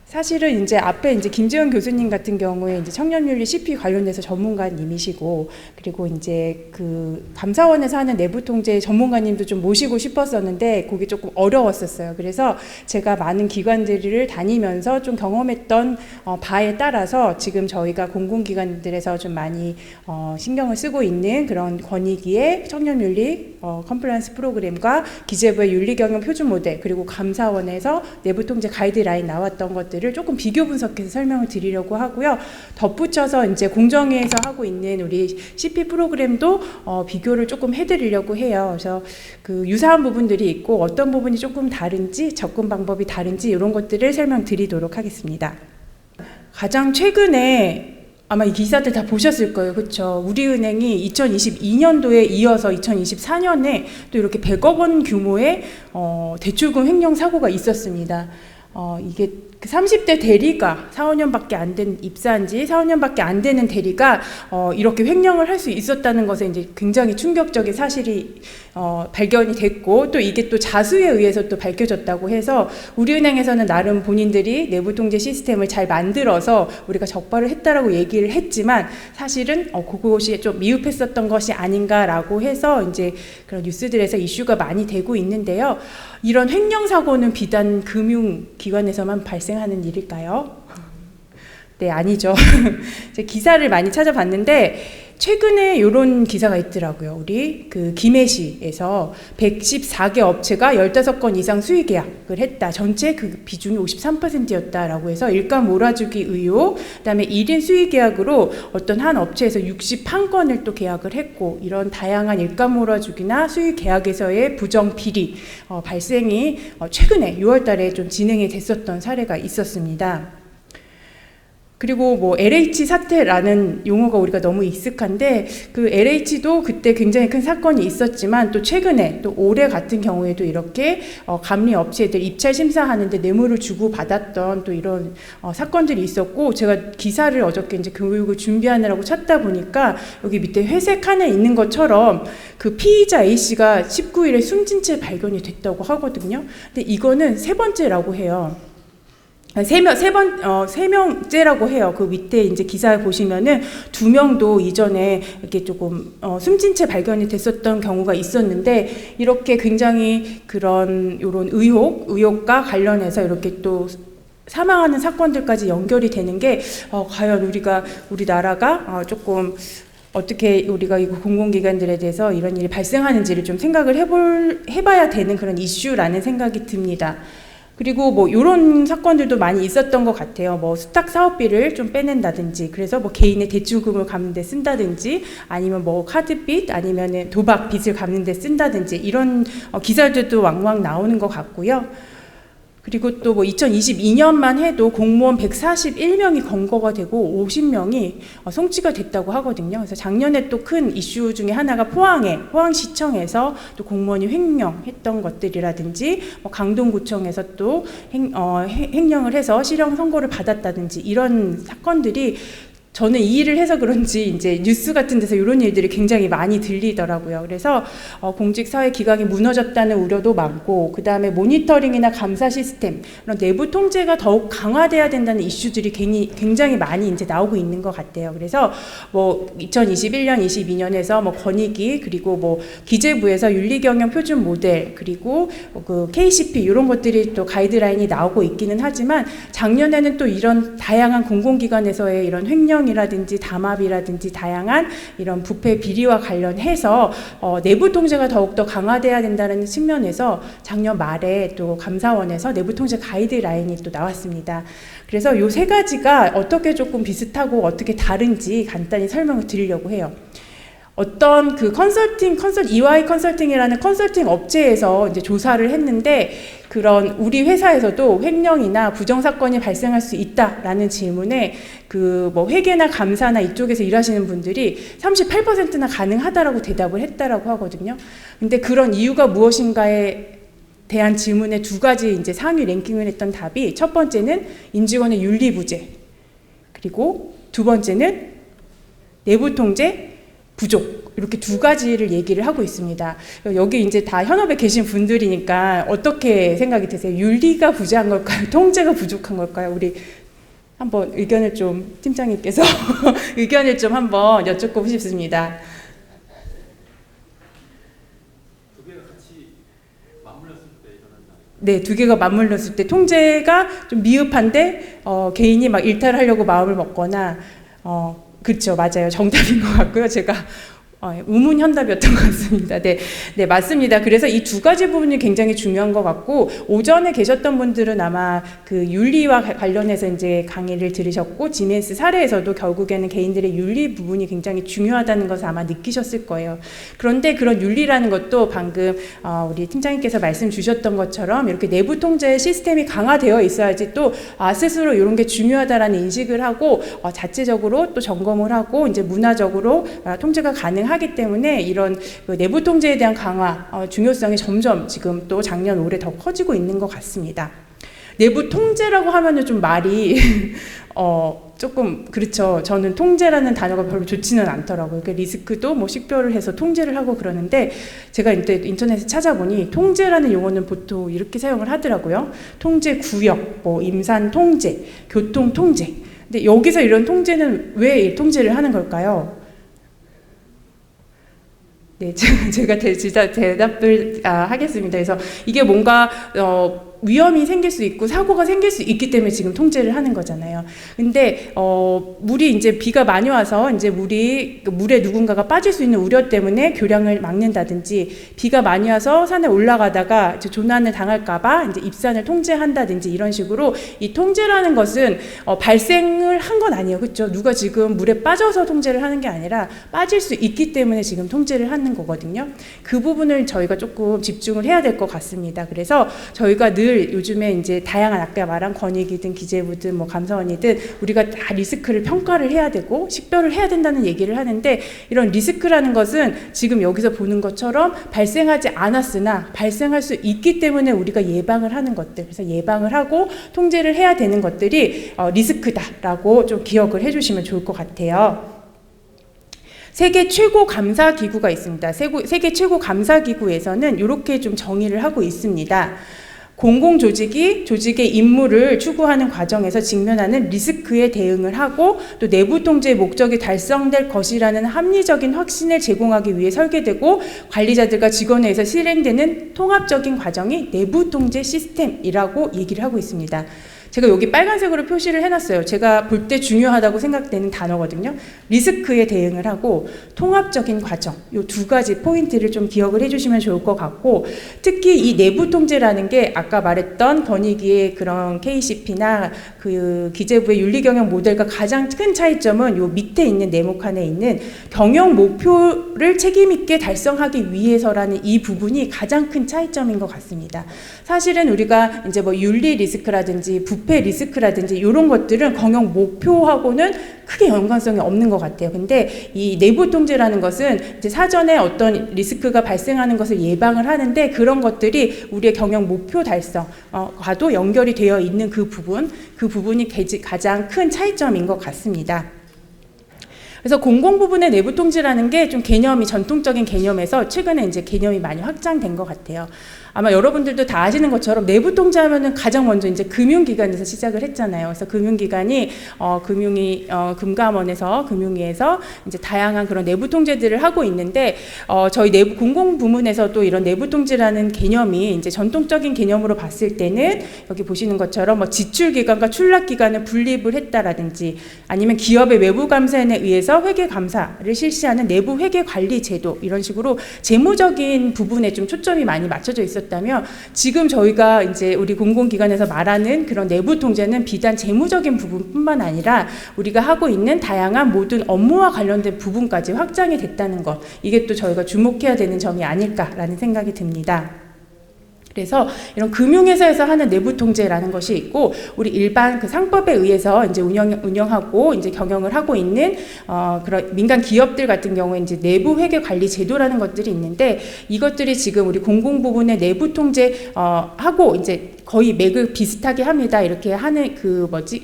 사실은 이제 앞에 이제 김지은 교수님 같은 경우에 이제 청년윤리 CP 관련돼서 전문가님이시고, 그리고 이제 그 감사원에서 하는 내부 통제 전문가님도 좀 모시고 싶었었는데 그게 조금 어려웠었어요. 그래서 제가 많은 기관들을 다니면서 좀 경험했던 바에 따라서 지금 저희가 공공기관들에서 좀 많이 신경을 쓰고 있는 그런 권익위의 청년윤리 컴플라이언스 프로그램과 기재부의 윤리경영 표준 모델, 그리고 감사원에서 내부 통제 가이드라인 나왔던 것들을 조금 비교 분석해서 설명을 드리려고 하고요. 덧붙여서 이제 공정위에서 하고 있는 우리 CP 프로그램도 비교를 조금 해드리려고 해요. 그래서 그 유사한 부분들이 있고 어떤 부분이 조금 다른지, 접근 방법이 다른지 이런 것들을 설명드리도록 하겠습니다. 가장 최근에 아마 이 기사들 다 보셨을 거예요. 그렇죠? 우리은행이 2022년도에 이어서 2024년에 또 이렇게 100억 원 규모의 대출금 횡령 사고가 있었습니다. 이게 30대 대리가 4, 5년밖에 안 된, 입사한 지 4, 5년밖에 안 되는 대리가 이렇게 횡령을 할 수 있었다는 것에 이제 굉장히 충격적인 사실이 발견이 됐고, 또 이게 또 자수에 의해서 또 밝혀졌다고 해서 우리은행에서는 나름 본인들이 내부 통제 시스템을 잘 만들어서 우리가 적발을 했다라고 얘기를 했지만, 사실은 그것이 좀 미흡했었던 것이 아닌가라고 해서 이제 그런 뉴스들에서 이슈가 많이 되고 있는데요. 이런 횡령 사고는 비단 금융기관에서만 발생하는 일일까요? 네, 아니죠. 제가 기사를 많이 찾아봤는데 최근에 이런 기사가 있더라고요. 우리 그 김해시에서 114개 업체가 15건 이상 수의 계약을 했다. 전체 그 비중이 53%였다라고 해서 일감 몰아주기 의혹, 그다음에 1인 수의 계약으로 어떤 한 업체에서 61건을 또 계약을 했고, 이런 다양한 일감 몰아주기나 수의 계약에서의 부정 비리 발생이 최근에 6월 달에 좀 진행이 됐었던 사례가 있었습니다. 그리고 뭐 LH 사태라는 용어가 우리가 너무 익숙한데, 그 LH도 그때 굉장히 큰 사건이 있었지만 또 최근에 또 올해 같은 경우에도 이렇게 감리 업체들 입찰 심사하는데 뇌물을 주고 받았던 또 이런 사건들이 있었고, 제가 기사를 어저께 이제 교육을 준비하느라고 찾다 보니까 여기 밑에 회색 칸에 있는 것처럼 그 피의자 A씨가 19일에 숨진 채 발견이 됐다고 하거든요. 근데 이거는 세 번째라고 해요. 세 명째라고 해요. 그 밑에 이제 기사에 보시면은 2명도 이전에 이렇게 조금 숨진 채 발견이 됐었던 경우가 있었는데, 이렇게 굉장히 그런 요런 의혹과 관련해서 이렇게 또 사망하는 사건들까지 연결이 되는 게 과연 우리나라가 조금 어떻게 우리가 이 공공기관들에 대해서 이런 일이 발생하는지를 좀 생각을 해봐야 되는 그런 이슈라는 생각이 듭니다. 그리고 뭐 이런 사건들도 많이 있었던 것 같아요. 뭐 수탁 사업비를 좀 빼낸다든지, 그래서 뭐 개인의 대출금을 갚는 데 쓴다든지, 아니면 뭐 카드빚 아니면 도박 빚을 갚는 데 쓴다든지, 이런 기사들도 왕왕 나오는 것 같고요. 그리고 또 뭐 2022년만 해도 공무원 141명이 검거가 되고 50명이 송치가 됐다고 하거든요. 그래서 작년에 또 큰 이슈 중에 하나가 포항시청에서 또 공무원이 횡령했던 것들이라든지, 뭐 강동구청에서 또 횡령을 해서 실형 선고를 받았다든지, 이런 사건들이 저는 이 일을 해서 그런지 이제 뉴스 같은 데서 이런 일들이 굉장히 많이 들리더라고요. 그래서 공직사회 기강이 무너졌다는 우려도 많고, 그 다음에 모니터링이나 감사 시스템, 이런 내부 통제가 더욱 강화돼야 된다는 이슈들이 굉장히 많이 이제 나오고 있는 것 같아요. 그래서 뭐 2021년, 22년에서 뭐 권익위, 그리고 뭐 기재부에서 윤리경영 표준 모델, 그리고 그 KCP 이런 것들이 또 가이드라인이 나오고 있기는 하지만, 작년에는 또 이런 다양한 공공기관에서의 이런 횡령 이라든지 담합이라든지 다양한 이런 부패 비리와 관련해서 내부 통제가 더욱더 강화돼야 된다는 측면에서 작년 말에 또 감사원에서 내부 통제 가이드라인이 또 나왔습니다. 그래서 이 세 가지가 어떻게 조금 비슷하고 어떻게 다른지 간단히 설명을 드리려고 해요. 어떤 그 EY 컨설팅이라는 컨설팅 업체에서 이제 조사를 했는데, 그런 우리 회사에서도 횡령이나 부정사건이 발생할 수 있다라는 질문에 그 뭐 회계나 감사나 이쪽에서 일하시는 분들이 38%나 가능하다라고 대답을 했다라고 하거든요. 근데 그런 이유가 무엇인가에 대한 질문에 두 가지 이제 상위 랭킹을 했던 답이, 첫 번째는 임직원의 윤리 부재, 그리고 두 번째는 내부 통제 부족, 이렇게 두 가지를 얘기를 하고 있습니다. 여기 이제 다 현업에 계신 분들이니까 어떻게 생각이 드세요? 윤리가 부재한 걸까요? 통제가 부족한 걸까요? 우리 한번 의견을 좀, 팀장님께서 의견을 좀 한번 여쭙고 싶습니다. 네, 두 개가 맞물렸을 때 통제가 좀 미흡한데 개인이 막 일탈을 하려고 마음을 먹거나 그렇죠, 맞아요, 정답인 것 같고요. 제가 우문현답이었던 것 같습니다. 네, 네, 맞습니다. 그래서 이 두 가지 부분이 굉장히 중요한 것 같고, 오전에 계셨던 분들은 아마 그 윤리와 관련해서 이제 강의를 들으셨고, 지멘스 사례에서도 결국에는 개인들의 윤리 부분이 굉장히 중요하다는 것을 아마 느끼셨을 거예요. 그런데 그런 윤리라는 것도 방금 우리 팀장님께서 말씀 주셨던 것처럼 이렇게 내부 통제 시스템이 강화되어 있어야지 또 스스로 이런 게 중요하다라는 인식을 하고 자체적으로 또 점검을 하고 이제 문화적으로 통제가 가능하기 때문에 이런 그 내부 통제에 대한 강화 중요성이 점점 지금 또 작년 올해 더 커지고 있는 것 같습니다. 내부 통제라고 하면은 좀 말이 조금 그렇죠. 저는 통제라는 단어가 별로 좋지는 않더라고요. 그러니까 리스크도 뭐 식별을 해서 통제를 하고 그러는데 제가 인터넷에 찾아보니 통제라는 용어는 보통 이렇게 사용을 하더라고요. 통제 구역, 뭐 임산 통제, 교통 통제. 근데 여기서 이런 통제는 왜 통제를 하는 걸까요? 네, 제가 대답을 하겠습니다. 그래서 이게 뭔가 위험이 생길 수 있고 사고가 생길 수 있기 때문에 지금 통제를 하는 거잖아요. 근데 물이 이제 비가 많이 와서 이제 물에 누군가가 빠질 수 있는 우려 때문에 교량을 막는다든지, 비가 많이 와서 산에 올라가다가 이제 조난을 당할까봐 이제 입산을 통제한다든지, 이런 식으로 이 통제라는 것은 발생을 한 건 아니에요, 그렇죠? 누가 지금 물에 빠져서 통제를 하는 게 아니라 빠질 수 있기 때문에 지금 통제를 하는 거거든요. 그 부분을 저희가 조금 집중을 해야 될 것 같습니다. 그래서 저희가 늘 요즘에 이제 다양한 아까 말한 권익이든 기재부든 뭐 감사원이든 우리가 다 리스크를 평가를 해야 되고 식별을 해야 된다는 얘기를 하는데, 이런 리스크라는 것은 지금 여기서 보는 것처럼 발생하지 않았으나 발생할 수 있기 때문에 우리가 예방을 하는 것들, 그래서 예방을 하고 통제를 해야 되는 것들이 리스크다라고 좀 기억을 해주시면 좋을 것 같아요. 세계 최고 감사 기구가 있습니다. 세계 최고 감사 기구에서는 이렇게 좀 정의를 하고 있습니다. 공공조직이 조직의 임무를 추구하는 과정에서 직면하는 리스크에 대응을 하고 또 내부 통제의 목적이 달성될 것이라는 합리적인 확신을 제공하기 위해 설계되고 관리자들과 직원에 의해서 실행되는 통합적인 과정이 내부 통제 시스템이라고 얘기를 하고 있습니다. 제가 여기 빨간색으로 표시를 해놨어요. 제가 볼 때 중요하다고 생각되는 단어거든요. 리스크에 대응을 하고 통합적인 과정, 이 두 가지 포인트를 좀 기억을 해주시면 좋을 것 같고, 특히 이 내부 통제라는 게 아까 말했던 권익위의 그런 KCP나 그 기재부의 윤리경영 모델과 가장 큰 차이점은 요 밑에 있는 네모칸에 있는 경영 목표를 책임있게 달성하기 위해서라는 이 부분이 가장 큰 차이점인 것 같습니다. 사실은 우리가 이제 뭐 윤리 리스크라든지 부패 리스크라든지 이런 것들은 경영 목표하고는 크게 연관성이 없는 것 같아요. 근데 이 내부 통제라는 것은 이제 사전에 어떤 리스크가 발생하는 것을 예방을 하는데, 그런 것들이 우리의 경영 목표 달성과도 연결이 되어 있는 그 부분이 가장 큰 차이점인 것 같습니다. 그래서 공공 부분의 내부 통제라는 게 좀 개념이 전통적인 개념에서 최근에 이제 개념이 많이 확장된 것 같아요. 아마 여러분들도 다 아시는 것처럼 내부 통제하면은 가장 먼저 이제 금융기관에서 시작을 했잖아요. 그래서 금융기관이 금감원에서 금융위에서 이제 다양한 그런 내부 통제들을 하고 있는데, 저희 내부 공공 부문에서도 이런 내부 통제라는 개념이 이제 전통적인 개념으로 봤을 때는 여기 보시는 것처럼 뭐 지출기관과 출납기관을 분립을 했다라든지, 아니면 기업의 외부 감사인에 의해서 회계 감사를 실시하는 내부 회계 관리 제도, 이런 식으로 재무적인 부분에 좀 초점이 많이 맞춰져 있었다면, 지금 저희가 이제 우리 공공기관에서 말하는 그런 내부 통제는 비단 재무적인 부분뿐만 아니라 우리가 하고 있는 다양한 모든 업무와 관련된 부분까지 확장이 됐다는 것, 이게 또 저희가 주목해야 되는 점이 아닐까라는 생각이 듭니다. 그래서 이런 금융회사에서 하는 내부 통제라는 것이 있고, 우리 일반 그 상법에 의해서 이제 운영하고 이제 경영을 하고 있는 그런 민간 기업들 같은 경우에 이제 내부 회계 관리 제도라는 것들이 있는데, 이것들이 지금 우리 공공 부분의 내부 통제 하고 이제 거의 맥을 비슷하게 합니다. 이렇게 하는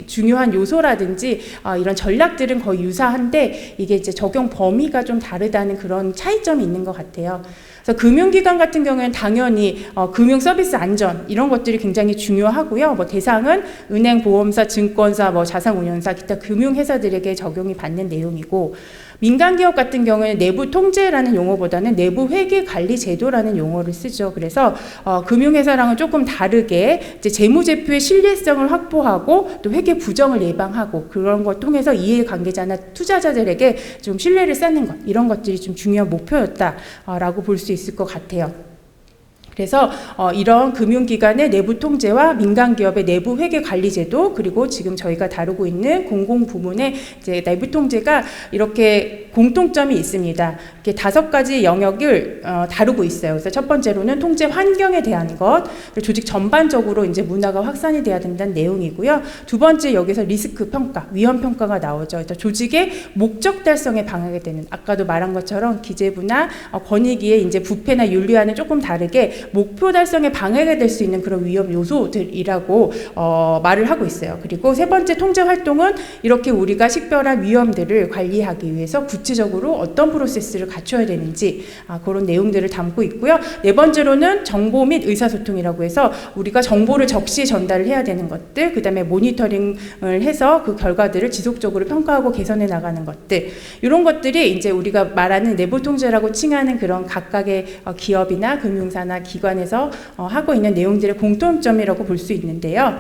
중요한 요소라든지 이런 전략들은 거의 유사한데 이게 이제 적용 범위가 좀 다르다는 그런 차이점이 있는 것 같아요. 그래서 금융기관 같은 경우에는 당연히 금융 서비스 안전 이런 것들이 굉장히 중요하고요. 뭐 대상은 은행, 보험사, 증권사, 뭐 자산운용사, 기타 금융회사들에게 적용이 받는 내용이고, 민간기업 같은 경우에는 내부 통제라는 용어보다는 내부 회계 관리 제도라는 용어를 쓰죠. 그래서 금융회사랑은 조금 다르게 이제 재무제표의 신뢰성을 확보하고 또 회계 부정을 예방하고 그런 것 통해서 이해관계자나 투자자들에게 좀 신뢰를 쌓는 것, 이런 것들이 좀 중요한 목표였다라고 볼 수 있을 것 같아요. 그래서 이런 금융기관의 내부 통제와 민간기업의 내부 회계 관리 제도, 그리고 지금 저희가 다루고 있는 공공부문의 이제 내부 통제가 이렇게 공통점이 있습니다. 이렇게 5가지 영역을 다루고 있어요. 그래서 첫 번째로는 통제 환경에 대한 것, 그리고 조직 전반적으로 이제 문화가 확산이 돼야 된다는 내용이고요. 두 번째, 여기서 리스크 평가, 위험 평가가 나오죠. 그래서 조직의 목적 달성에 방해가 되는, 아까도 말한 것처럼 기재부나 권익위의 이제 부패나 윤리와는 조금 다르게 목표 달성에 방해가 될 수 있는 그런 위험 요소들이라고 말을 하고 있어요. 그리고 세 번째 통제 활동은 이렇게 우리가 식별한 위험들을 관리하기 위해서 구체적으로 어떤 프로세스를 갖춰야 되는지 그런 내용들을 담고 있고요. 네 번째로는 정보 및 의사소통이라고 해서 우리가 정보를 적시에 전달을 해야 되는 것들, 그 다음에 모니터링을 해서 그 결과들을 지속적으로 평가하고 개선해 나가는 것들, 이런 것들이 이제 우리가 말하는 내부 통제라고 칭하는 그런 각각의 기업이나 금융사나 기관에서 하고 있는 내용들의 공통점이라고 볼 수 있는데요.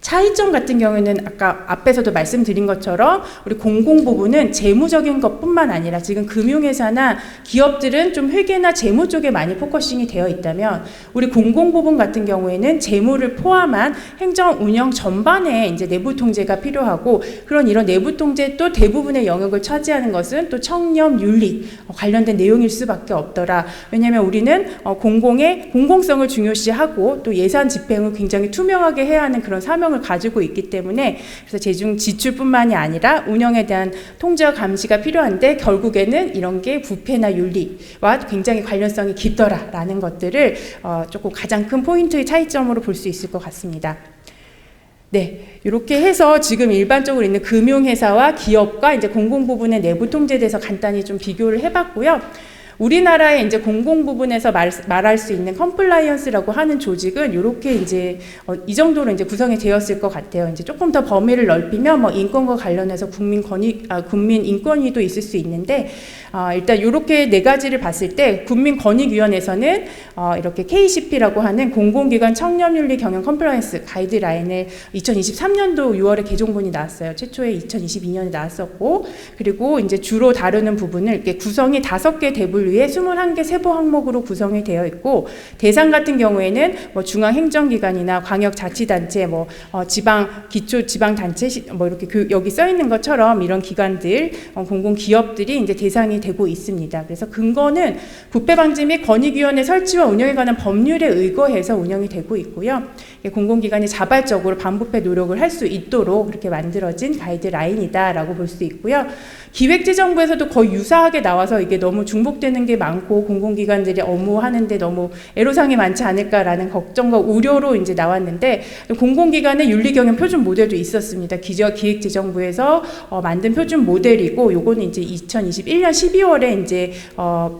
차이점 같은 경우에는 아까 앞에서도 말씀드린 것처럼 우리 공공부문은 재무적인 것뿐만 아니라 지금 금융회사나 기업들은 좀 회계나 재무 쪽에 많이 포커싱이 되어 있다면 우리 공공부문 같은 경우에는 재무를 포함한 행정 운영 전반에 이제 내부 통제가 필요하고, 그런 이런 내부 통제 또 대부분의 영역을 차지하는 것은 또 청렴 윤리 관련된 내용일 수밖에 없더라. 왜냐하면 우리는 공공의 공공성을 중요시하고 또 예산 집행을 굉장히 투명하게 해야 하는 그런 사명을 가지고 있기 때문에, 그래서 재정 지출뿐만이 아니라 운영에 대한 통제와 감시가 필요한데 결국에는 이런 게 부패나 윤리와 굉장히 관련성이 깊더라라는 것들을 조금 가장 큰 포인트의 차이점으로 볼 수 있을 것 같습니다. 네, 이렇게 해서 지금 일반적으로 있는 금융회사와 기업과 이제 공공부문의 내부 통제에 대해서 간단히 좀 비교를 해봤고요. 우리나라의 이제 공공 부분에서 말할 수 있는 컴플라이언스라고 하는 조직은 이렇게 이제 이 정도로 이제 구성이 되었을 것 같아요. 이제 조금 더 범위를 넓히면 뭐 인권과 관련해서 국민 인권위도 있을 수 있는데, 일단 이렇게 4가지를 봤을 때 국민권익위원회에서는 이렇게 KCP라고 하는 공공기관 청렴윤리 경영 컴플라이언스 가이드라인을 2023년도 6월에 개정본이 나왔어요. 최초에 2022년에 나왔었고, 그리고 이제 주로 다루는 부분을 이렇게 구성이 5개 대분류에 21개 세부 항목으로 구성이 되어 있고, 대상 같은 경우에는 뭐 중앙행정기관이나 광역자치단체, 뭐 기초지방단체, 뭐 이렇게 여기 써 있는 것처럼 이런 기관들, 공공기업들이 이제 대상이 되고 있습니다. 그래서 근거는 부패방지 및 권익위원회 설치와 운영에 관한 법률에 의거해서 운영이 되고 있고요. 공공기관이 자발적으로 반부패 노력을 할 수 있도록 그렇게 만들어진 가이드라인이다라고 볼 수 있고요. 기획재정부에서도 거의 유사하게 나와서 이게 너무 중복되는 게 많고 공공기관들이 업무하는데 너무 애로사항이 많지 않을까라는 걱정과 우려로 이제 나왔는데, 공공기관의 윤리경영 표준 모델도 있었습니다. 기획재정부에서 만든 표준 모델이고, 요거는 이제 2021년 12월에 이제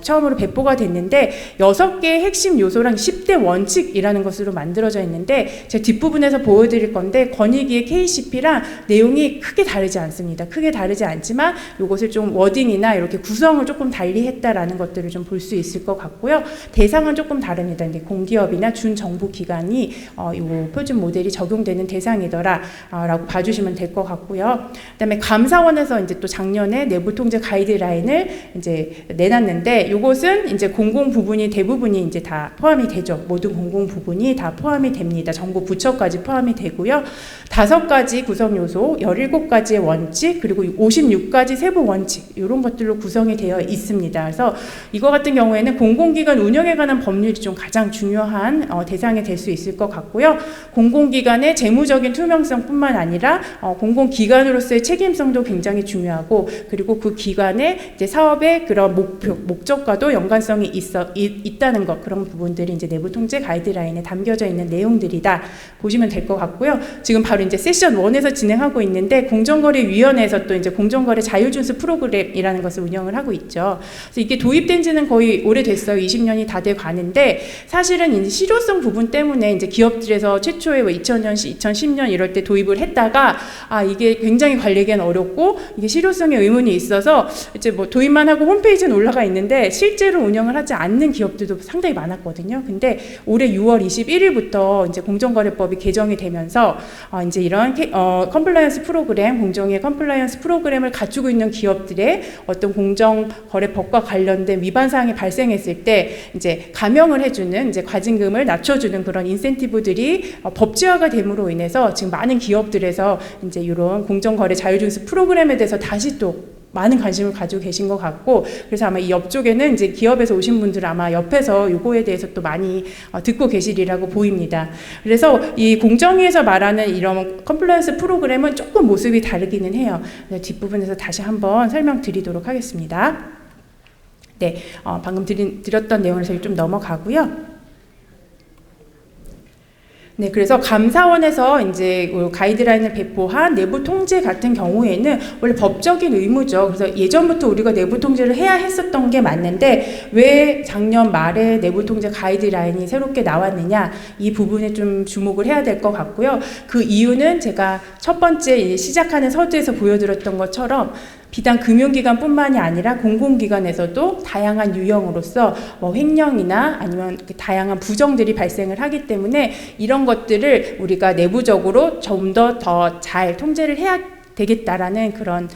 처음으로 배포가 됐는데 6개의 핵심 요소랑 10대 원칙이라는 것으로 만들어져 있는데, 제가 뒷부분에서 보여드릴 건데 권익위의 KCP랑 내용이 크게 다르지 않습니다. 크게 다르지 않지만 이것을 좀 워딩이나 이렇게 구성을 조금 달리 했다라는 것들을 좀 볼 수 있을 것 같고요. 대상은 조금 다릅니다. 근데 공기업이나 준정부기관이 이 표준 모델이 적용되는 대상이더라라고 봐주시면 될 것 같고요. 그다음에 감사원에서 이제 또 작년에 내부 통제 가이드라인을 이제 내놨는데, 이것은 이제 공공 부분이 대부분이 이제 다 포함이 되죠. 모든 공공 부분이 다 포함이 됩니다. 정부 부처까지 포함이 되고요. 5가지 구성 요소, 17가지의 원칙, 그리고 56가지 세부 원칙 이런 것들로 구성이 되어 있습니다. 그래서 이거 같은 경우에는 공공기관 운영에 관한 법률이 좀 가장 중요한 대상이 될 수 있을 것 같고요. 공공기관의 재무적인 투명성뿐만 아니라 공공기관으로서의 책임성도 굉장히 중요하고, 그리고 그 기관의 이제 사업의 그런 목적과도 연관성이 있다는 것, 그런 부분들이 이제 내부 통제 가이드라인에 담겨져 있는 내용들이다 보시면 될 것 같고요. 지금 바로 이제 세션 1에서 진행하고 있는데, 공정거래위원회에서 또 이제 공정거래 자율준수 프로그램이라는 것을 운영을 하고 있죠. 그래서 이게 도입된 지는 거의 오래됐어요. 20년이 다 돼 가는데, 사실은 이제 실효성 부분 때문에 이제 기업들에서 최초에 2000년, 2010년 이럴 때 도입을 했다가 이게 굉장히 관리하기는 어렵고 이게 실효성에 의문이 있어서 이제 뭐 도입만 하고 홈페이지는 올라가 있는데 실제로 운영을 하지 않는 기업들도 상당히 많았거든요. 근데 올해 6월 21일부터 이제 공정거래법이 개정이 되면서 이제 이런 컴플라이언스 프로그램, 공정의 컴플라이언스 프로그램을 갖추고 있는 기업들의 어떤 공정거래법과 관련된 위반 사항이 발생했을 때 이제 감형을 해주는, 이제 과징금을 낮춰주는 그런 인센티브들이 법제화가 됨으로 인해서 지금 많은 기업들에서 이제 이런 공정거래 자율준수 프로그램에 대해서 다시 또 많은 관심을 가지고 계신 것 같고, 그래서 아마 이 옆쪽에는 이제 기업에서 오신 분들 아마 옆에서 요거에 대해서 또 많이 듣고 계시리라고 보입니다. 그래서 이 공정위에서 말하는 이런 컴플라이언스 프로그램은 조금 모습이 다르기는 해요. 뒷부분에서 다시 한번 설명드리도록 하겠습니다. 네, 방금 드렸던 내용을 저희 좀 넘어가고요. 네, 그래서 감사원에서 이제 가이드라인을 배포한 내부 통제 같은 경우에는 원래 법적인 의무죠. 그래서 예전부터 우리가 내부 통제를 해야 했었던 게 맞는데, 왜 작년 말에 내부 통제 가이드라인이 새롭게 나왔느냐, 이 부분에 좀 주목을 해야 될 것 같고요. 그 이유는 제가 첫 번째 시작하는 서두에서 보여드렸던 것처럼 비단 금융기관뿐만이 아니라 공공기관에서도 다양한 유형으로서 뭐 횡령이나 아니면 다양한 부정들이 발생을 하기 때문에 이런 것들을 우리가 내부적으로 좀 더 잘 통제를 해야 되겠다라는 그런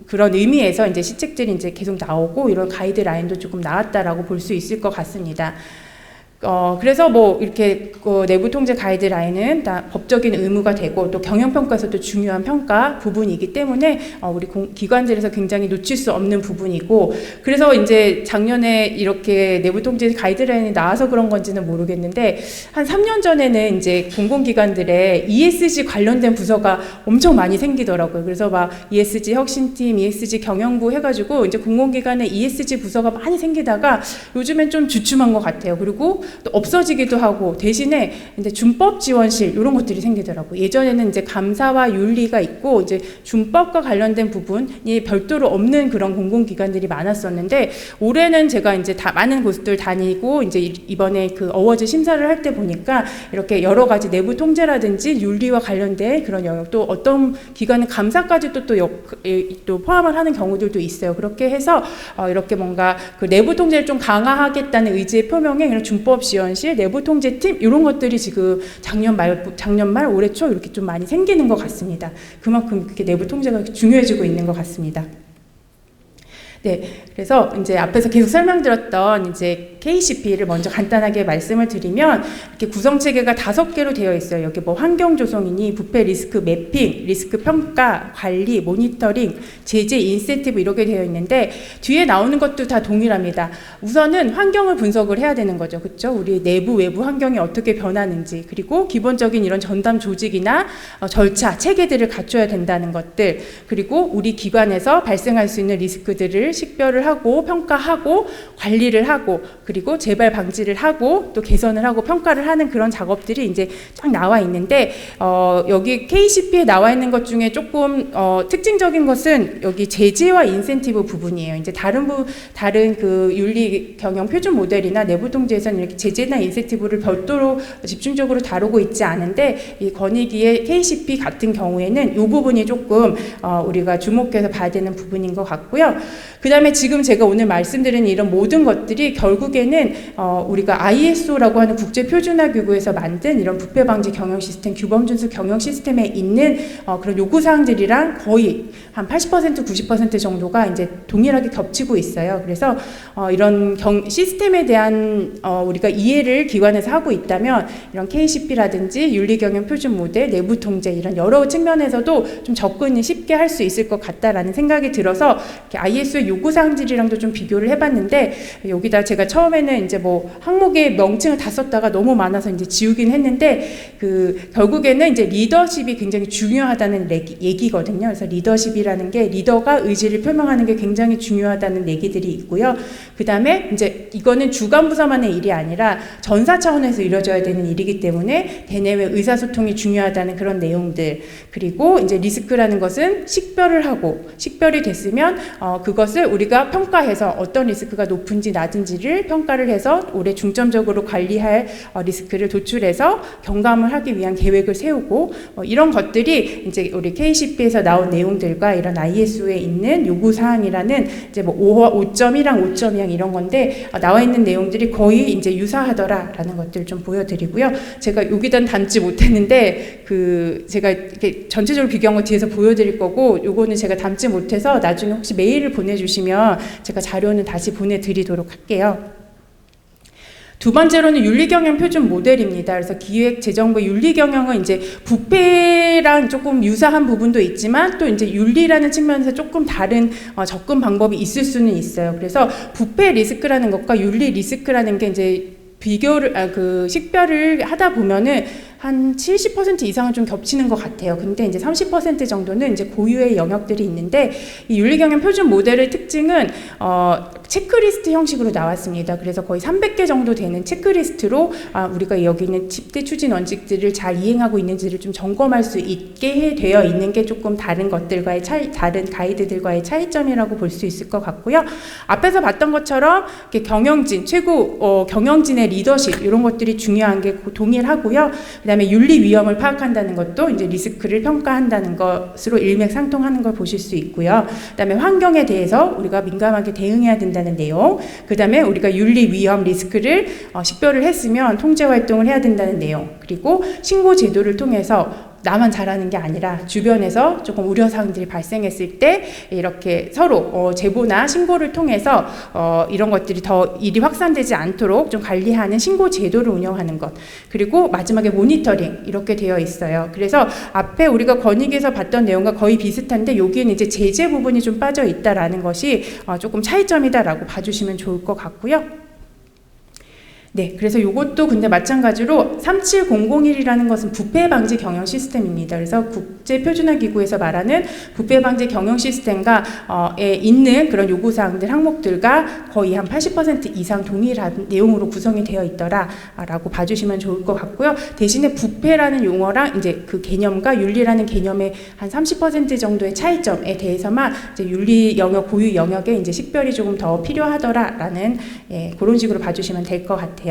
그런 의미에서 이제 시책들이 이제 계속 나오고, 이런 가이드라인도 조금 나왔다라고 볼 수 있을 것 같습니다. 그래서 뭐 이렇게 내부 통제 가이드라인은 다 법적인 의무가 되고, 또 경영평가에서도 중요한 평가 부분이기 때문에 우리 기관들에서 굉장히 놓칠 수 없는 부분이고, 그래서 이제 작년에 이렇게 내부 통제 가이드라인이 나와서 그런 건지는 모르겠는데, 한 3년 전에는 이제 공공기관들의 ESG 관련된 부서가 엄청 많이 생기더라고요. 그래서 막 ESG 혁신팀, ESG 경영부 해가지고 이제 공공기관에 ESG 부서가 많이 생기다가 요즘엔 좀 주춤한 것 같아요. 그리고 또 없어지기도 하고, 대신에 이제 준법 지원실 이런 것들이 생기더라고요. 예전에는 이제 감사와 윤리가 있고 이제 준법과 관련된 부분이 별도로 없는 그런 공공기관들이 많았었는데, 올해는 제가 이제 다 많은 곳들 다니고 이제 이번에 그 어워즈 심사를 할 때 보니까 이렇게 여러 가지 내부 통제라든지 윤리와 관련된 그런 영역, 또 어떤 기관은 감사까지도 또 포함을 하는 경우들도 있어요. 그렇게 해서 이렇게 뭔가 그 내부 통제를 좀 강화하겠다는 의지의 표명에 그런 준법 지원실, 내부 통제팀 이런 것들이 지금 작년 말 올해 초 이렇게 좀 많이 생기는 것 같습니다. 그만큼 그렇게 내부 통제가 중요해지고 있는 것 같습니다. 네, 그래서 이제 앞에서 계속 설명드렸던 이제 KCP를 먼저 간단하게 말씀을 드리면, 이렇게 구성 체계가 5개로 되어 있어요. 여기 뭐 환경 조성이니 부패 리스크 매핑, 리스크 평가, 관리, 모니터링, 제재, 인센티브 이렇게 되어 있는데, 뒤에 나오는 것도 다 동일합니다. 우선은 환경을 분석을 해야 되는 거죠, 그렇죠? 우리 내부 외부 환경이 어떻게 변하는지, 그리고 기본적인 이런 전담 조직이나 절차, 체계들을 갖춰야 된다는 것들, 그리고 우리 기관에서 발생할 수 있는 리스크들을 식별을 하고 평가하고 관리를 하고, 그리고 재발 방지를 하고 또 개선을 하고 평가를 하는 그런 작업들이 이제 쫙 나와 있는데, 여기 KCP에 나와 있는 것 중에 조금 특징적인 것은 여기 제재와 인센티브 부분이에요. 이제 다른 그 윤리 경영 표준 모델이나 내부 통제에서는 이렇게 제재나 인센티브를 별도로 집중적으로 다루고 있지 않은데, 이 권익위의 KCP 같은 경우에는 이 부분이 조금 우리가 주목해서 봐야 되는 부분인 것 같고요. 그다음에 지금 제가 오늘 말씀드린 이런 모든 것들이 결국에는 우리가 ISO라고 하는 국제표준화기구에서 만든 이런 부패방지 경영 시스템, 규범준수 경영 시스템에 있는 그런 요구사항들이랑 거의 한 80% 90% 정도가 이제 동일하게 겹치고 있어요. 그래서 이런 시스템에 대한 우리가 이해를 기관에서 하고 있다면 이런 KCP라든지 윤리경영 표준 모델, 내부 통제 이런 여러 측면에서도 좀 접근이 쉽게 할 수 있을 것 같다라는 생각이 들어서 이렇게 ISO 요구사항들이랑도 좀 비교를 해봤는데, 여기다 제가 처음에는 이제 뭐 항목의 명칭을 다 썼다가 너무 많아서 이제 지우긴 했는데, 결국에는 이제 리더십이 굉장히 중요하다는 얘기거든요. 그래서 리더십이라는 게 리더가 의지를 표명하는 게 굉장히 중요하다는 얘기들이 있고요. 그 다음에 이제 이거는 주간 부서만의 일이 아니라 전사 차원에서 이루어져야 되는 일이기 때문에 대내외 의사소통이 중요하다는 그런 내용들, 그리고 이제 리스크라는 것은 식별이 됐으면 그것을 우리가 평가해서 어떤 리스크가 높은지 낮은지를 평가를 해서 올해 중점적으로 관리할 리스크를 도출해서 경감을 하기 위한 계획을 세우고, 이런 것들이 이제 우리 KCP에서 나온 내용들과 이런 ISO에 있는 요구사항이라는 이제 뭐 5.1항, 5.2항 이런 건데 나와 있는 내용들이 거의 이제 유사하더라라는 것들을 좀 보여드리고요. 제가 여기다 담지 못했는데 제가 이렇게 전체적으로 비교한 거 뒤에서 보여드릴 거고, 요거는 제가 담지 못해서 나중에 혹시 메일을 보내주시면 제가 자료는 다시 보내드리도록 할게요. 두 번째로는 윤리경영 표준 모델입니다. 그래서 기획재정부 윤리경영은 이제 부패랑 조금 유사한 부분도 있지만 또 이제 윤리라는 측면에서 조금 다른 접근 방법이 있을 수는 있어요. 그래서 부패 리스크라는 것과 윤리 리스크라는 게 이제 식별을 하다 보면은 한 70% 이상은 좀 겹치는 것 같아요. 근데 이제 30% 정도는 이제 고유의 영역들이 있는데, 이 윤리경영 표준 모델의 특징은 체크리스트 형식으로 나왔습니다. 그래서 거의 300개 정도 되는 체크리스트로 우리가 여기 있는 10대 추진 원칙들을 잘 이행하고 있는지를 좀 점검할 수 있게 되어 있는 게 조금 다른 것들과의 다른 가이드들과의 차이점이라고 볼 수 있을 것 같고요. 앞에서 봤던 것처럼 경영진, 경영진의 리더십 이런 것들이 중요한 게 동일하고요. 그다음에 윤리 위험을 파악한다는 것도 이제 리스크를 평가한다는 것으로 일맥상통하는 걸 보실 수 있고요. 그다음에 환경에 대해서 우리가 민감하게 대응해야 된다는 내용, 그다음에 우리가 윤리 위험 리스크를 식별을 했으면 통제 활동을 해야 된다는 내용, 그리고 신고 제도를 통해서 나만 잘하는 게 아니라 주변에서 조금 우려사항들이 발생했을 때 이렇게 서로 제보나 신고를 통해서 이런 것들이 더 일이 확산되지 않도록 좀 관리하는 신고 제도를 운영하는 것, 그리고 마지막에 모니터링 이렇게 되어 있어요. 그래서 앞에 우리가 권익에서 봤던 내용과 거의 비슷한데 여기는 이제 제재 부분이 좀 빠져 있다라는 것이 조금 차이점이다라고 봐주시면 좋을 것 같고요. 네, 그래서 이것도 근데 마찬가지로 37001이라는 것은 부패 방지 경영 시스템입니다. 그래서 국제표준화기구에서 말하는 부패 방지 경영 시스템과 있는 그런 요구사항들 항목들과 거의 한 80% 이상 동일한 내용으로 구성이 되어 있더라라고 봐주시면 좋을 것 같고요. 대신에 부패라는 용어랑 이제 그 개념과 윤리라는 개념의 한 30% 정도의 차이점에 대해서만 이제 윤리 영역, 고유 영역에 이제 식별이 조금 더 필요하더라라는 그런 식으로 봐주시면 될 것 같아요.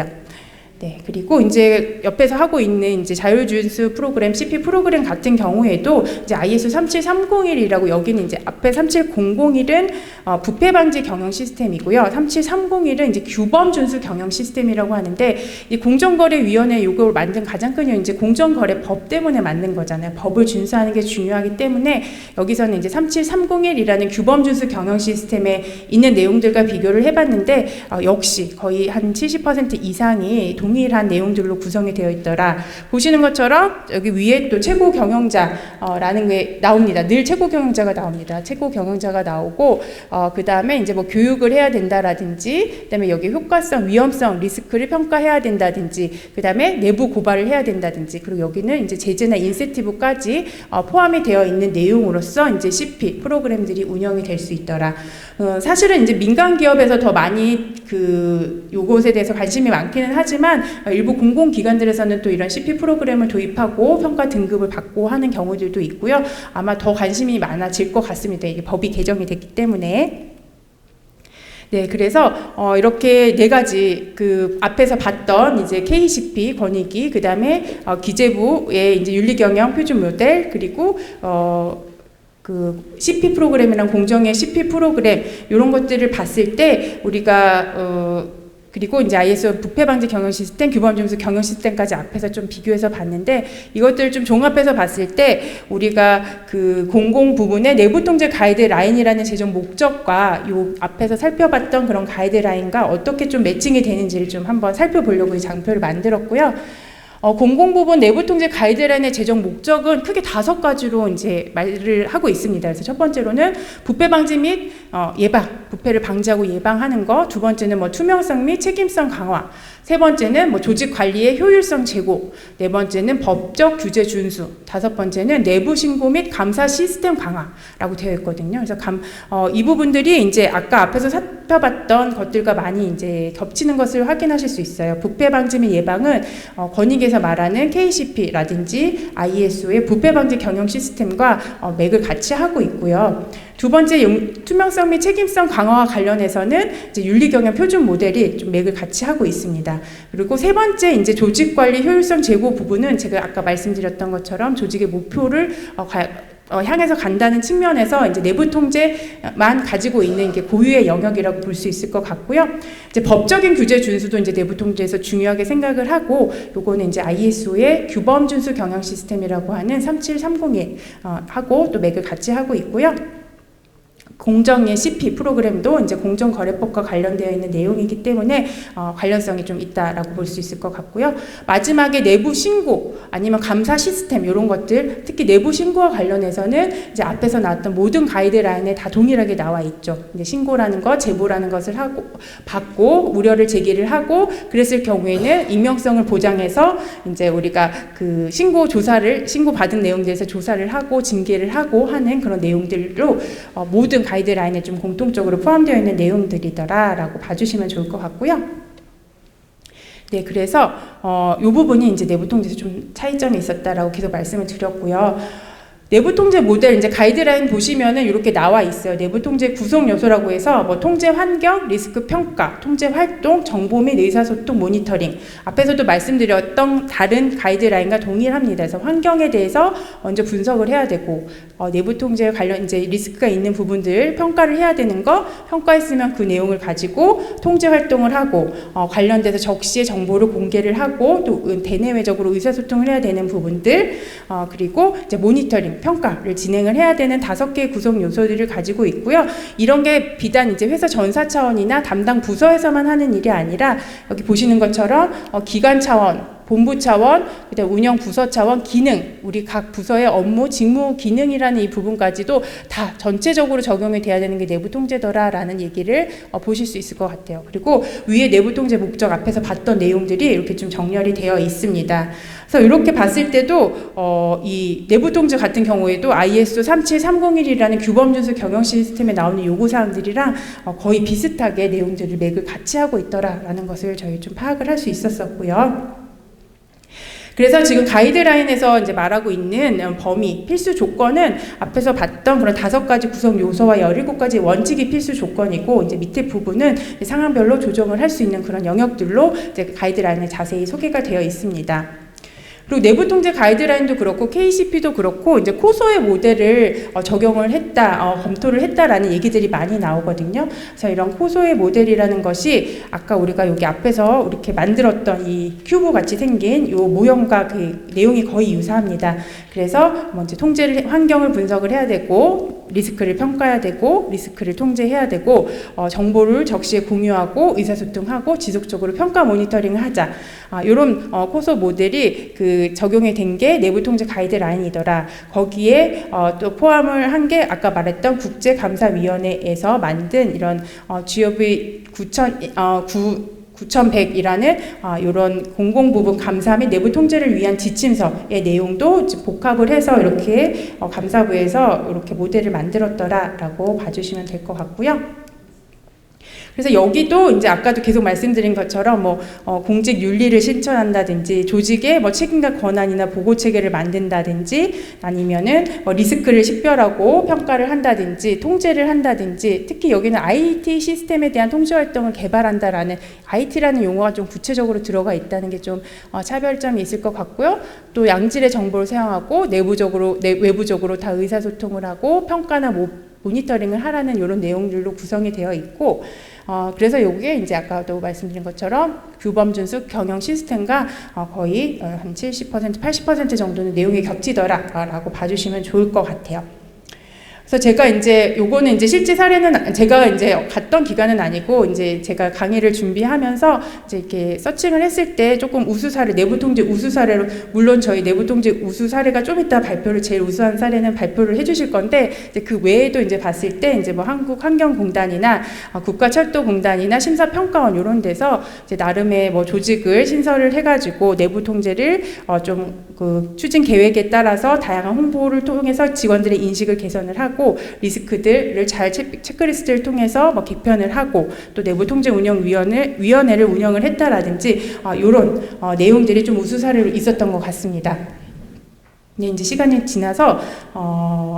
네, 그리고 이제 옆에서 하고 있는 이제 자율준수 프로그램, CP 프로그램 같은 경우에도 이제 ISO 37301이라고, 여기는 이제 앞에 37001은 부패 방지 경영 시스템이고요. 37301은 이제 규범 준수 경영 시스템이라고 하는데, 이 공정거래위원회 이걸 만든 가장 큰 이유는 이제 공정거래법 때문에 만든 거잖아요. 법을 준수하는 게 중요하기 때문에 여기서는 이제 37301이라는 규범 준수 경영 시스템에 있는 내용들과 비교를 해봤는데 역시 거의 한 70% 이상이 동일한 내용들로 구성이 되어 있더라. 보시는 것처럼 여기 위에 또 최고 경영자라는 게 나옵니다. 늘 최고 경영자가 나옵니다. 최고 경영자가 나오고 그 다음에 이제 뭐 교육을 해야 된다라든지, 그 다음에 여기 효과성, 위험성, 리스크를 평가해야 된다든지, 그 다음에 내부 고발을 해야 된다든지, 그리고 여기는 이제 제재나 인센티브까지 포함이 되어 있는 내용으로서 이제 CP 프로그램들이 운영이 될 수 있더라. 사실은 이제 민간 기업에서 더 많이 요것에 대해서 관심이 많기는 하지만 일부 공공기관들에서는 또 이런 CP 프로그램을 도입하고 평가 등급을 받고 하는 경우들도 있고요. 아마 더 관심이 많아질 것 같습니다. 이게 법이 개정이 됐기 때문에. 네, 그래서 이렇게 네 가지 앞에서 봤던 이제 KCP 권익위, 그다음에 기재부의 이제 윤리경영 표준 모델, 그리고 그 CP 프로그램이랑 공정의 CP 프로그램 이런 것들을 봤을 때 우리가 그리고 이제 ISO 부패 방지 경영 시스템, 규범 준수 경영 시스템까지 앞에서 좀 비교해서 봤는데 이것들을 좀 종합해서 봤을 때 우리가 그 공공 부분의 내부 통제 가이드라인이라는 제정 목적과 요 앞에서 살펴봤던 그런 가이드라인과 어떻게 좀 매칭이 되는지를 좀 한번 살펴보려고 이 장표를 만들었고요. 공공부문 내부통제 가이드라인의 제정 목적은 크게 5가지로 이제 말을 하고 있습니다. 그래서 첫 번째로는 부패 방지 및 예방, 부패를 방지하고 예방하는 거. 두 번째는 뭐 투명성 및 책임성 강화. 세 번째는 뭐 조직 관리의 효율성 제고. 네 번째는 법적 규제 준수. 다섯 번째는 내부 신고 및 감사 시스템 강화라고 되어 있거든요. 그래서 이 부분들이 이제 아까 앞에서 살펴봤던 것들과 많이 이제 겹치는 것을 확인하실 수 있어요. 부패 방지 및 예방은 권익에서 말하는 KCP라든지 ISO의 부패 방지 경영 시스템과 맥을 같이 하고 있고요. 두 번째 투명성 및 책임성 강화와 관련해서는 이제 윤리경영 표준 모델이 좀 맥을 같이 하고 있습니다. 그리고 세 번째 이제 조직 관리 효율성 제고 부분은 제가 아까 말씀드렸던 것처럼 조직의 목표를 향해서 간다는 측면에서 이제 내부 통제만 가지고 있는 게 고유의 영역이라고 볼 수 있을 것 같고요. 이제 법적인 규제 준수도 이제 내부 통제에서 중요하게 생각을 하고, 요거는 이제 ISO의 규범 준수 경영 시스템이라고 하는 37301 하고 또 맥을 같이 하고 있고요. 공정의 CP 프로그램도 이제 공정거래법과 관련되어 있는 내용이기 때문에 관련성이 좀 있다라고 볼 수 있을 것 같고요. 마지막에 내부 신고 아니면 감사 시스템 이런 것들, 특히 내부 신고와 관련해서는 이제 앞에서 나왔던 모든 가이드라인에 다 동일하게 나와 있죠. 이제 신고라는 것, 제보라는 것을 받고 우려를 제기를 하고 그랬을 경우에는 익명성을 보장해서 이제 우리가 그 신고 받은 내용들에 대해서 조사를 하고 징계를 하고 하는 그런 내용들로 모든 가이드라인에 좀 공통적으로 포함되어 있는 내용들이더라라고 봐주시면 좋을 것 같고요. 네, 그래서 이 부분이 이제 내부 통제에서 좀 차이점이 있었다라고 계속 말씀을 드렸고요. 내부 통제 모델 이제 가이드라인 보시면은 이렇게 나와 있어요. 내부 통제 구성 요소라고 해서 뭐 통제 환경, 리스크 평가, 통제 활동, 정보 및 의사소통 모니터링. 앞에서도 말씀드렸던 다른 가이드라인과 동일합니다. 그래서 환경에 대해서 먼저 분석을 해야 되고 내부 통제에 관련 이제 리스크가 있는 부분들 평가를 해야 되는 거, 평가했으면 그 내용을 가지고 통제 활동을 하고 관련돼서 적시에 정보를 공개를 하고 또 대내외적으로 의사소통을 해야 되는 부분들, 그리고 이제 모니터링 평가를 진행을 해야 되는 5개의 구성 요소들을 가지고 있고요. 이런 게 비단 이제 회사 전사 차원이나 담당 부서에서만 하는 일이 아니라 여기 보시는 것처럼 기관 차원, 본부 차원, 그다음 운영 부서 차원, 기능, 우리 각 부서의 업무, 직무 기능이라는 이 부분까지도 다 전체적으로 적용이 돼야 되는 게 내부 통제더라라는 얘기를 보실 수 있을 것 같아요. 그리고 위에 내부 통제 목적 앞에서 봤던 내용들이 이렇게 좀 정렬이 되어 있습니다. 그래서 이렇게 봤을 때도 이 내부 통제 같은 경우에도 ISO 37301이라는 규범 준수 경영 시스템에 나오는 요구 사항들이랑 거의 비슷하게 내용들을 맥을 같이 하고 있더라라는 것을 저희 좀 파악을 할 수 있었었고요. 그래서 지금 가이드라인에서 이제 말하고 있는 범위, 필수 조건은 앞에서 봤던 그런 5가지 구성 요소와 17가지 원칙이 필수 조건이고, 이제 밑에 부분은 상황별로 조정을 할 수 있는 그런 영역들로 이제 가이드라인에 자세히 소개가 되어 있습니다. 그리고 내부 통제 가이드라인도 그렇고 KCP도 그렇고 이제 코소의 모델을 적용을 했다, 검토를 했다라는 얘기들이 많이 나오거든요. 그래서 이런 코소의 모델이라는 것이 아까 우리가 여기 앞에서 이렇게 만들었던 이 큐브 같이 생긴 이 모형과 그 내용이 거의 유사합니다. 그래서 먼저 통제를 환경을 분석을 해야 되고, 리스크를 평가해야 되고, 리스크를 통제해야 되고, 정보를 적시에 공유하고 의사소통하고 지속적으로 평가 모니터링을 하자. 이런 코소 모델이 그 적용이 된 게 내부 통제 가이드라인이더라. 거기에 또 포함을 한 게 아까 말했던 국제감사위원회에서 만든 이런 GOV 9100이라는 이런 공공부문 감사 및 내부 통제를 위한 지침서의 내용도 복합을 해서 이렇게 감사부에서 이렇게 모델을 만들었더라라고 봐주시면 될 것 같고요. 그래서 여기도 이제 아까도 계속 말씀드린 것처럼 뭐 공직 윤리를 실천한다든지 조직의 뭐 책임과 권한이나 보고 체계를 만든다든지 아니면은 리스크를 식별하고 평가를 한다든지 통제를 한다든지 특히 여기는 IT 시스템에 대한 통제 활동을 개발한다라는 IT라는 용어가 좀 구체적으로 들어가 있다는 게 좀 차별점이 있을 것 같고요. 또 양질의 정보를 사용하고 외부적으로 다 의사소통을 하고 평가나 모니터링을 하라는 이런 내용들로 구성이 되어 있고 그래서 여기에 이제 아까도 말씀드린 것처럼 규범 준수 경영 시스템과 거의 한 70%, 80% 정도는 내용이 겹치더라라고 봐주시면 좋을 것 같아요. 그래서 제가 이제 요거는 이제 실제 사례는 제가 이제 갔던 기간은 아니고 이제 제가 강의를 준비하면서 이제 이렇게 서칭을 했을 때 조금 우수 사례, 내부 통제 우수 사례로 물론 저희 내부 통제 우수 사례가 좀 이따 발표를 제일 우수한 사례는 발표를 해주실 건데 이제 그 외에도 이제 봤을 때 이제 뭐 한국환경공단이나 국가철도공단이나 심사평가원 이런 데서 이제 나름의 뭐 조직을 신설을 해가지고 내부 통제를 좀 그 추진 계획에 따라서 다양한 홍보를 통해서 직원들의 인식을 개선을 하고 리스크들을 잘 체크리스트를 통해서 뭐 개편을 하고 또 내부 통제 위원회를 운영을 했다라든지 이런 내용들이 좀 우수 사례로 있었던 것 같습니다. 네, 이제 시간이 지나서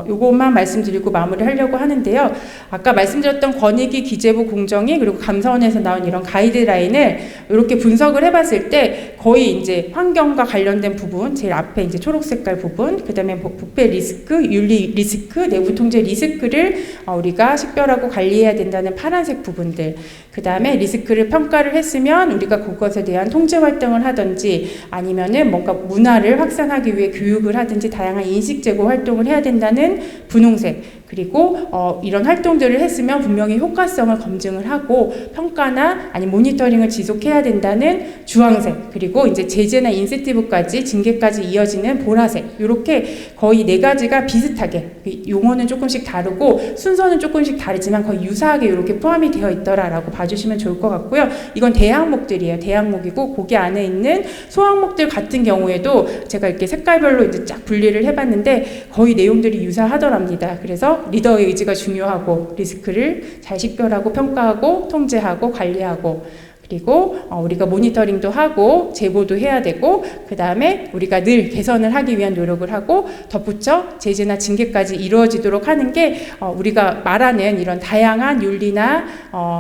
요것만 말씀드리고 마무리하려고 하는데요. 아까 말씀드렸던 권익위, 기재부, 공정위 그리고 감사원에서 나온 이런 가이드라인을 이렇게 분석을 해봤을 때 거의 이제 환경과 관련된 부분, 제일 앞에 이제 초록 색깔 부분, 그다음에 부패 리스크, 윤리 리스크, 내부 통제 리스크를 우리가 식별하고 관리해야 된다는 파란색 부분들, 그다음에 리스크를 평가를 했으면 우리가 그것에 대한 통제 활동을 하든지 아니면은 뭔가 문화를 확산하기 위해 교육을 하든지 다양한 인식 제고 활동을 해야 된다는 분홍색, 그리고 이런 활동들을 했으면 분명히 효과성을 검증을 하고 평가나 아니 모니터링을 지속해야 된다는 주황색, 그리고 이제 제재나 인센티브까지 징계까지 이어지는 보라색, 이렇게 거의 네 가지가 비슷하게 용어는 조금씩 다르고 순서는 조금씩 다르지만 거의 유사하게 이렇게 포함이 되어 있더라라고 봐주시면 좋을 것 같고요. 이건 대항목들이에요. 대항목이고 거기 안에 있는 소항목들 같은 경우에도 제가 이렇게 색깔별로 이제 쫙 분리를 해봤는데 거의 내용들이 유사하더랍니다. 그래서 리더의 의지가 중요하고 리스크를 잘 식별하고 평가하고 통제하고 관리하고 그리고 우리가 모니터링도 하고 제보도 해야 되고 그 다음에 우리가 늘 개선을 하기 위한 노력을 하고 덧붙여 제재나 징계까지 이루어지도록 하는 게 우리가 말하는 이런 다양한 윤리나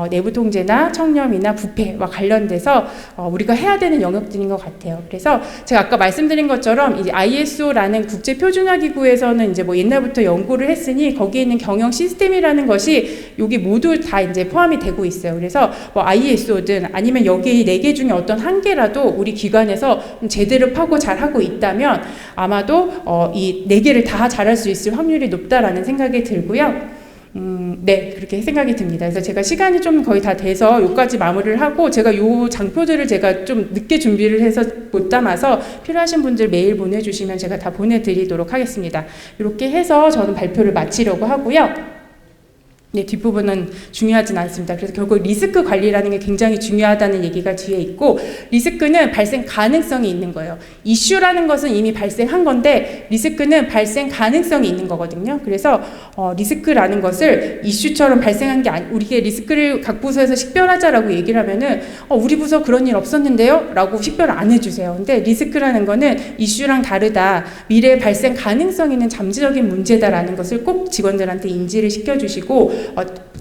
내부 통제나 청렴이나 부패와 관련돼서 우리가 해야 되는 영역들인 것 같아요. 그래서 제가 아까 말씀드린 것처럼 이제 ISO라는 국제 표준화 기구에서는 이제 뭐 옛날부터 연구를 했으니 거기에 있는 경영 시스템이라는 것이 여기 모두 다 이제 포함이 되고 있어요. 그래서 뭐 ISO든 아니면 여기 4개 중에 어떤 한 개라도 우리 기관에서 제대로 파고 잘하고 있다면 아마도 이 4개를 다 잘할 수 있을 확률이 높다라는 생각이 들고요. 네, 그렇게 생각이 듭니다. 그래서 제가 시간이 좀 거의 다 돼서 여기까지 마무리를 하고 제가 요 장표들을 제가 좀 늦게 준비를 해서 못 담아서 필요하신 분들 메일 보내주시면 제가 다 보내드리도록 하겠습니다. 이렇게 해서 저는 발표를 마치려고 하고요. 네, 뒷부분은 중요하진 않습니다. 그래서 결국 리스크 관리라는 게 굉장히 중요하다는 얘기가 뒤에 있고 리스크는 발생 가능성이 있는 거예요. 이슈라는 것은 이미 발생한 건데 리스크는 발생 가능성이 있는 거거든요. 그래서 리스크라는 것을 이슈처럼 발생한 게 우리가 리스크를 각 부서에서 식별하자라고 얘기를 하면은 우리 부서 그런 일 없었는데요? 라고 식별을 안 해주세요. 근데 리스크라는 거는 이슈랑 다르다. 미래에 발생 가능성 있는 잠재적인 문제다라는 것을 꼭 직원들한테 인지를 시켜주시고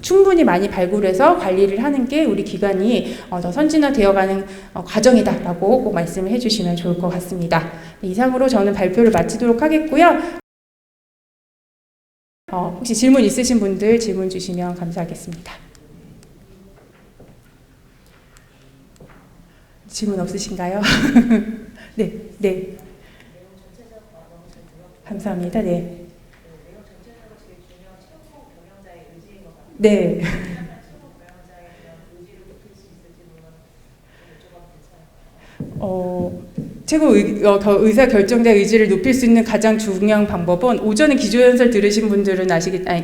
충분히 많이 발굴해서 관리를 하는 게 우리 기관이 더 선진화되어가는 과정이다라고 꼭 말씀을 해주시면 좋을 것 같습니다. 이상으로 저는 발표를 마치도록 하겠고요. 혹시 질문 있으신 분들 질문 주시면 감사하겠습니다. 질문 없으신가요? 네, 네. 감사합니다. 네. 네. 의사 결정자의 의지를 높일 수 있는 가장 중요한 방법은 오전에 기조연설 들으신 분들은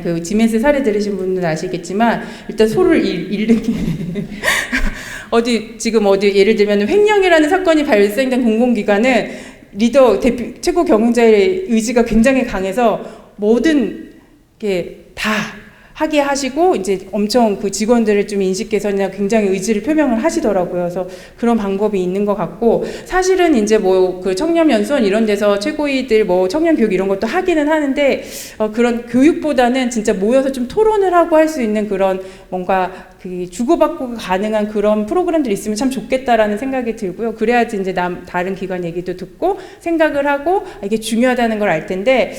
그 지멘스 사례 들으신 분들은 아시겠지만 일단 소를 잃는 게 지금 예를 들면 횡령이라는 사건이 발생된 공공기관은 리더 대표 최고 경영자의 의지가 굉장히 강해서 모든 게 다 하게 하시고 이제 엄청 그 직원들을 좀 인식 개선이나 굉장히 의지를 표명을 하시더라고요. 그래서 그런 방법이 있는 것 같고, 사실은 이제 뭐 그 청년연수원 이런 데서 최고위들 뭐 청년 교육 이런 것도 하기는 하는데 그런 교육보다는 진짜 모여서 좀 토론을 하고 할 수 있는 그런 뭔가 그 주고받고 가능한 그런 프로그램들이 있으면 참 좋겠다라는 생각이 들고요. 그래야지 이제 다른 기관 얘기도 듣고 생각을 하고 이게 중요하다는 걸 알 텐데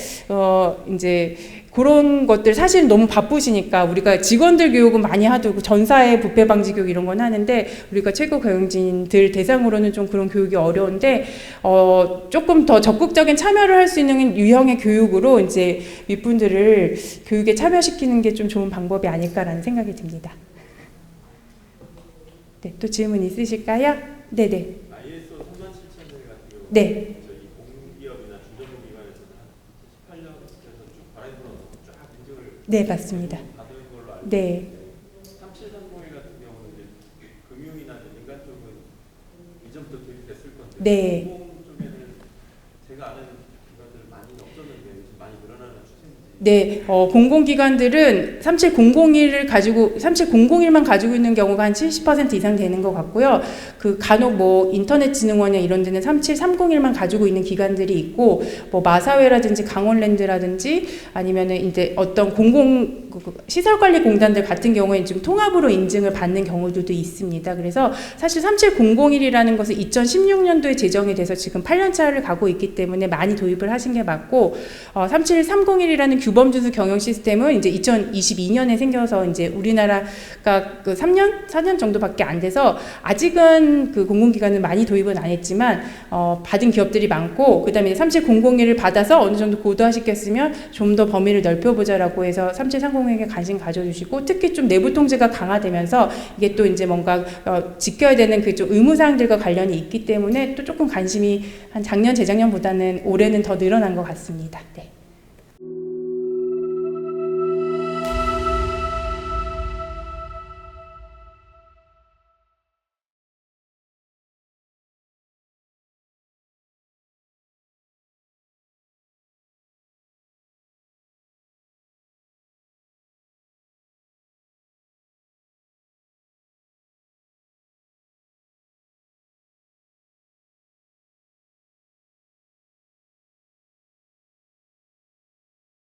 이제 그런 것들 사실 너무 바쁘시니까 우리가 직원들 교육은 많이 하고 전사의 부패 방지 교육 이런 건 하는데 우리가 최고 경영진들 대상으로는 좀 그런 교육이 어려운데 조금 더 적극적인 참여를 할 수 있는 유형의 교육으로 이제 윗분들을 교육에 참여시키는 게 좀 좋은 방법이 아닐까라는 생각이 듭니다. 네, 또 질문 있으실까요? 네네. ISO 37000 같은 경우 네. 저희 공기업이나 중소기업기관에서 한 18년부터 쭉 바라이브로 쫙 인증을 네, 맞습니다. 받은 걸로 알고 네. 있는데 3730 같은 경우는 이제 금융이나 민간 쪽은 이전부터 도입됐을 건데 네. 공공 쪽에는 제가 아는 기관들 많이 없었는데 요즘 많이 늘어나는 추세인지. 네, 공공기관들은 37001을 가지고 37001만 가지고 있는 경우가 한 70% 이상 되는 것 같고요. 그 간혹 뭐 인터넷진흥원이나 이런 데는 37301만 가지고 있는 기관들이 있고, 뭐 마사회라든지 강원랜드라든지 아니면은 이제 어떤 공공 시설관리공단들 같은 경우에는 지금 통합으로 인증을 받는 경우들도 있습니다. 그래서 사실 37001이라는 것은 2016년도에 제정이 돼서 지금 8년 차를 가고 있기 때문에 많이 도입을 하신 게 맞고, 37301이라는 규범주수 경영 시스템은 이제 2022년에 생겨서 이제 우리나라가 그 3년, 4년 정도밖에 안 돼서 아직은 그 공공기관은 많이 도입은 안 했지만 받은 기업들이 많고, 그다음에 37001을 받아서 어느 정도 고도화시켰으면 좀 더 범위를 넓혀보자라고 해서 3730에게 관심 가져주시고, 특히 좀 내부 통제가 강화되면서 이게 또 이제 뭔가 지켜야 되는 그 좀 의무사항들과 관련이 있기 때문에 또 조금 관심이 한 작년, 재작년보다는 올해는 더 늘어난 것 같습니다. 네.